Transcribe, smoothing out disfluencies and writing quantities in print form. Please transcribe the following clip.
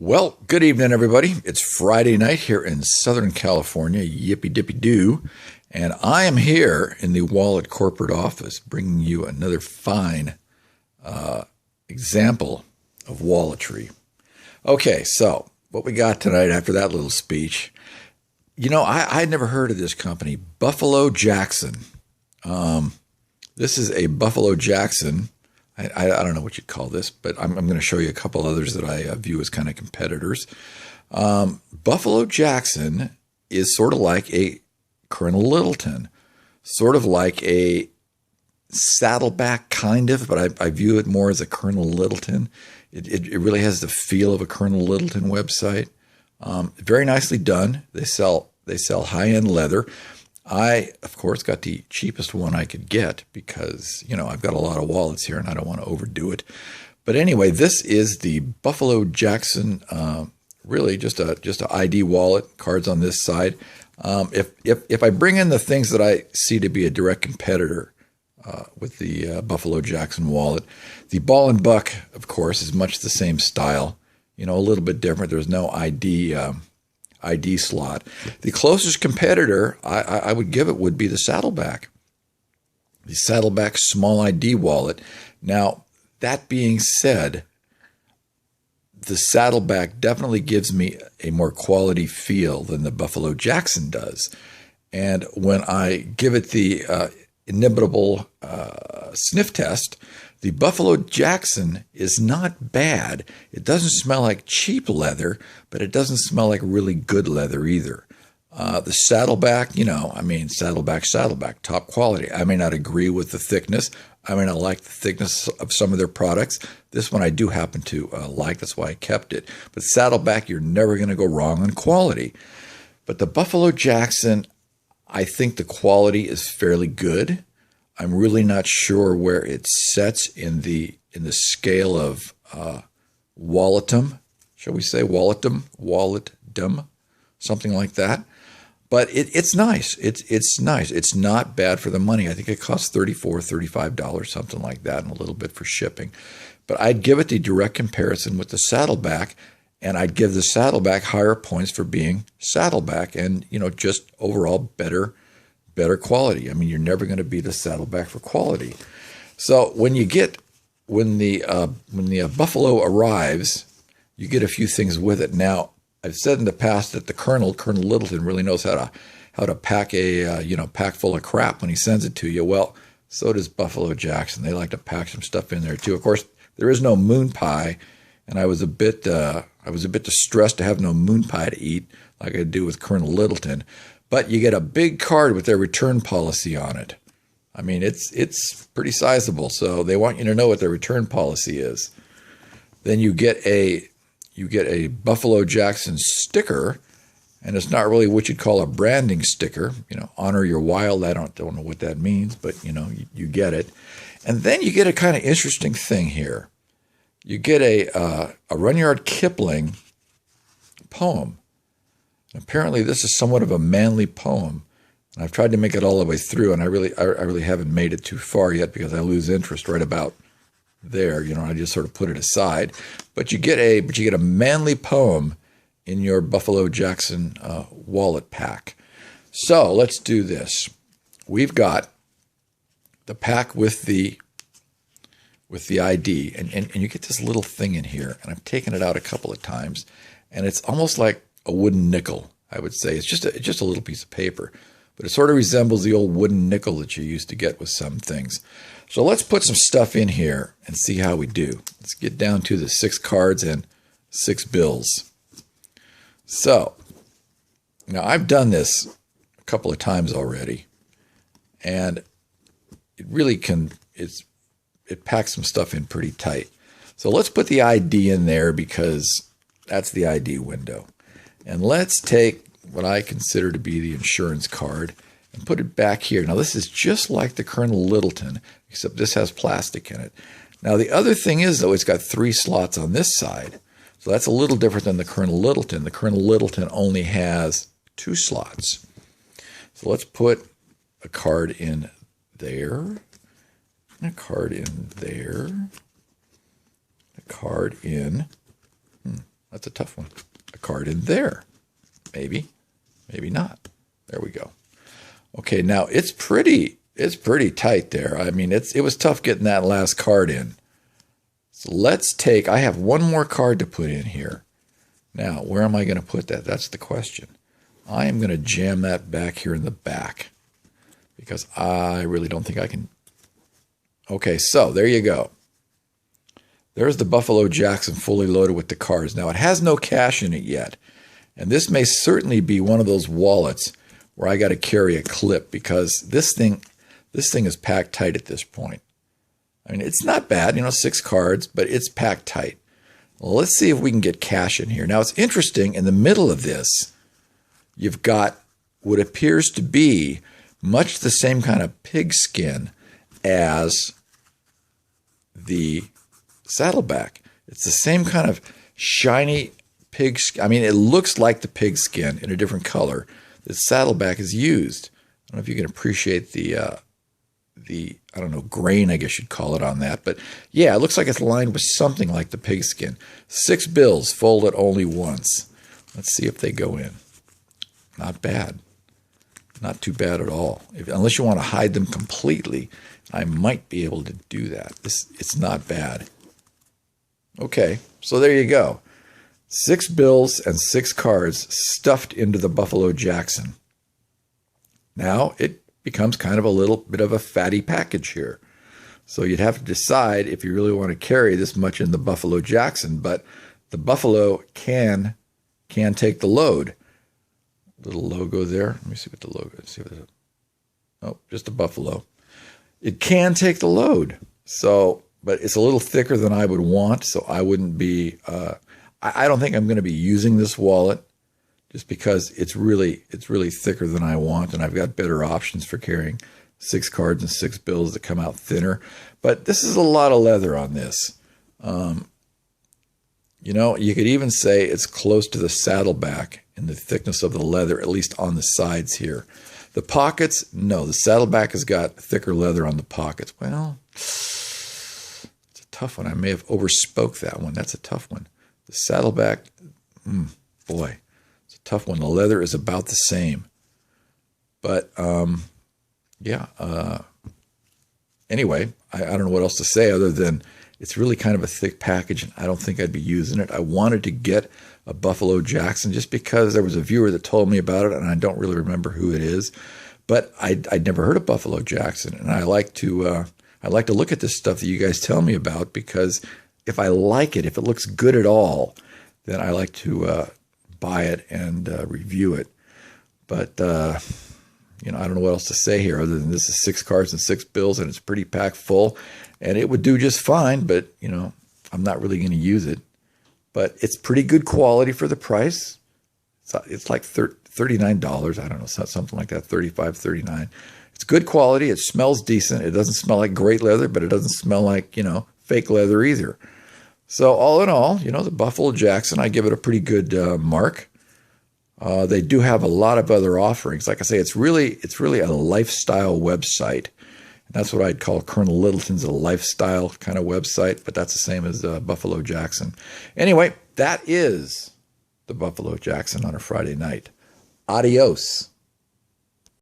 Well, good evening, everybody. It's Friday night here in Southern California, yippee dippy doo, and I am here in the Wallet corporate office bringing you another fine example of walletry. Okay, so what we got tonight after that little speech, I had never heard of this company, Buffalo Jackson. This is a Buffalo Jackson. I don't know what you'd call this, but I'm going to show you a couple others that I view as kind of competitors. Buffalo Jackson is sort of like a Colonel Littleton, sort of like a Saddleback kind of, but I view it more as a Colonel Littleton. It really has the feel of a Colonel Littleton website. Very nicely done. They sell high-end leather. I, of course, got the cheapest one I could get because, I've got a lot of wallets here and I don't want to overdo it. But anyway, this is the Buffalo Jackson, really just a ID wallet, cards on this side. If I bring in the things that I see to be a direct competitor with the Buffalo Jackson wallet, the Ball and Buck, of course, is much the same style, a little bit different. There's no ID slot. The closest competitor I would give it would be the Saddleback. The Saddleback small ID wallet. Now, that being said, the Saddleback definitely gives me a more quality feel than the Buffalo Jackson does. And when I give it the inimitable sniff test, the Buffalo Jackson is not bad. It doesn't smell like cheap leather, but it doesn't smell like really good leather either. The Saddleback, Saddleback, top quality. I may not agree with the thickness. I may not like the thickness of some of their products. This one I do happen to like. That's why I kept it. But Saddleback, you're never going to go wrong on quality. But the Buffalo Jackson, I think the quality is fairly good. I'm really not sure where it sets in the scale of walletum, shall we say walletdom, something like that. But it's nice. It's nice. It's not bad for the money. I think it costs $34, $35, something like that, and a little bit for shipping. But I'd give it the direct comparison with the Saddleback, and I'd give the Saddleback higher points for being Saddleback and just overall better quality. I mean, you're never going to beat a Saddleback for quality. So when the Buffalo arrives, you get a few things with it. Now, I've said in the past that the Colonel Littleton really knows how to pack pack full of crap when he sends it to you. Well, so does Buffalo Jackson. They like to pack some stuff in there too. Of course, there is no moon pie, and I was a bit distressed to have no moon pie to eat like I do with Colonel Littleton. But you get a big card with their return policy on it. I mean, it's pretty sizable, so they want you to know what their return policy is. Then you get a Buffalo Jackson sticker, and it's not really what you'd call a branding sticker. Honor your wild. I don't know what that means, but you get it. And then you get a kind of interesting thing here. You get a Rudyard Kipling poem. Apparently, this is somewhat of a manly poem, and I've tried to make it all the way through, and I really haven't made it too far yet because I lose interest right about there. I just sort of put it aside. But you get a manly poem in your Buffalo Jackson wallet pack. So let's do this. We've got the pack with the ID, and you get this little thing in here, and I've taken it out a couple of times, and it's almost like a wooden nickel, I would say. It's just a little piece of paper, but it sort of resembles the old wooden nickel that you used to get with some things. So let's put some stuff in here and see how we do. Let's get down to the 6 cards and 6 bills. So now I've done this a couple of times already, and it really it packs some stuff in pretty tight. So let's put the ID in there because that's the ID window. And let's take what I consider to be the insurance card and put it back here. Now, this is just like the Colonel Littleton, except this has plastic in it. Now, the other thing is, though, it's got 3 slots on this side. So that's a little different than the Colonel Littleton. The Colonel Littleton only has 2 slots. So let's put a card in there, a card in there, a card in That's a tough one. A card in there. Maybe. Maybe not. There we go. Okay, now it's pretty tight there. I mean, it was tough getting that last card in. So let's take, I have one more card to put in here. Now, where am I going to put that? That's the question. I am going to jam that back here in the back because I really don't think I can. Okay, so there you go. There's the Buffalo Jackson fully loaded with the cards. Now, it has no cash in it yet. And this may certainly be one of those wallets where I got to carry a clip because this thing is packed tight at this point. I mean, it's not bad, 6 cards, but it's packed tight. Well, let's see if we can get cash in here. Now, it's interesting, in the middle of this, you've got what appears to be much the same kind of pigskin as the saddleback. It's the same kind of shiny pigskin. I mean, it looks like the pigskin in a different color. The saddleback is used. I don't know if you can appreciate the I don't know, grain, I guess you'd call it on that. But yeah, it looks like it's lined with something like the pigskin. 6 bills folded only once. Let's see if they go in. Not bad. Not too bad at all. Unless you want to hide them completely, I might be able to do that. It's not bad. Okay, so there you go. 6 bills and 6 cards stuffed into the Buffalo Jackson. Now it becomes kind of a little bit of a fatty package here. So you'd have to decide if you really want to carry this much in the Buffalo Jackson, but the Buffalo can take the load. Little logo there. Let me see what the logo is. See what it is. Oh, just a Buffalo. It can take the load. So, but it's a little thicker than I would want, so I wouldn't be I don't think I'm going to be using this wallet just because it's really thicker than I want, and I've got better options for carrying 6 cards and 6 bills that come out thinner. But this is a lot of leather on this. You could even say it's close to the saddleback in the thickness of the leather, at least on the sides here. The pockets, no, the saddleback has got thicker leather on the pockets. Well, it's a tough one. I may have overspoke that one. That's a tough one. The saddleback, boy, it's a tough one. The leather is about the same. But, anyway, I don't know what else to say other than it's really kind of a thick package, and I don't think I'd be using it. I wanted to get a Buffalo Jackson just because there was a viewer that told me about it, and I don't really remember who it is. But I'd never heard of Buffalo Jackson, and I like to look at this stuff that you guys tell me about because if I like it, if it looks good at all, then I like to buy it and review it. But I don't know what else to say here other than this is 6 cards and 6 bills, and it's pretty packed full, and it would do just fine. But I'm not really going to use it. But it's pretty good quality for the price. It's like $39. I don't know, something like that, $35, $39. It's good quality. It smells decent. It doesn't smell like great leather, but it doesn't smell like fake leather either. So all in all, the Buffalo Jackson, I give it a pretty good mark. They do have a lot of other offerings. Like I say, it's really a lifestyle website. And that's what I'd call Colonel Littleton's a lifestyle kind of website, but that's the same as Buffalo Jackson. Anyway, that is the Buffalo Jackson on a Friday night. Adios.